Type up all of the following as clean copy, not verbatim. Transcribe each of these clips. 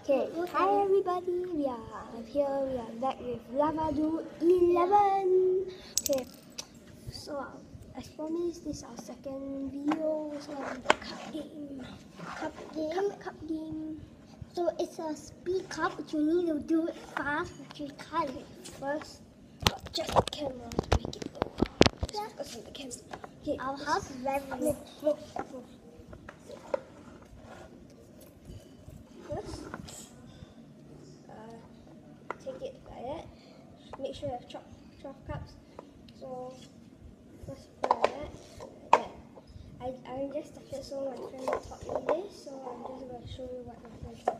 Okay, hi everybody, we are back with Lava Dude 11. Okay, so as promised, this is our second video. So the cup game. So it's a speed cup, but you need to do it fast, but you can't. First, adjust the camera to make it lower. Just focus on the camera. Okay, Our house is very move. First, take it like that. Make sure you have 12 cups. So first put like that. I just started, so my friend taught me this. So I'm just going to show you what my friend taught.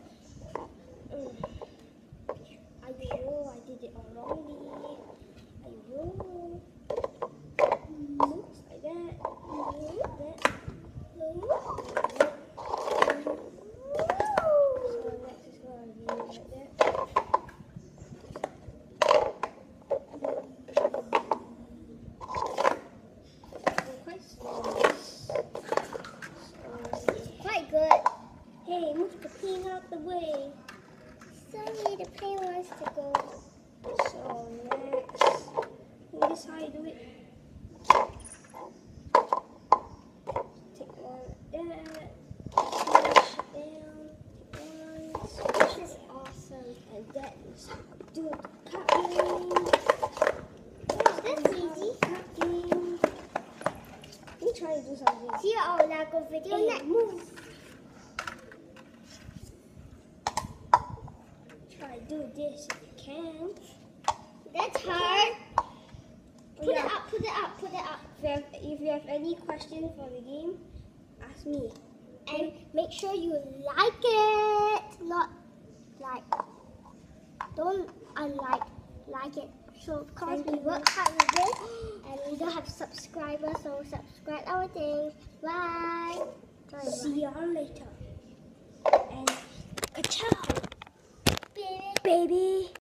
Ayo, I did it all wrongly. Ayo. Like that. Like that. So next is going to be like that. Quite slow. Quite good. Hey, move the pin out the way. Sorry, the plane wants to go. So next, this is how you do it. Take one like that. Push down. Take one. Squish This is it. awesome. And that is how you do the cup game. That's easy. Cup game. Let me try to do something. See our Lego video Hey, next. move. Try to do this if you can. That's hard. Put Yeah. it up, put it up, put it up. If you have any questions for the game, ask me. And make sure you like it. Not like. Don't unlike. Like it. So because we work hard with this and we don't have subscribers, so subscribe our thing. Bye. See y'all later. And ka-chow, Baby. baby.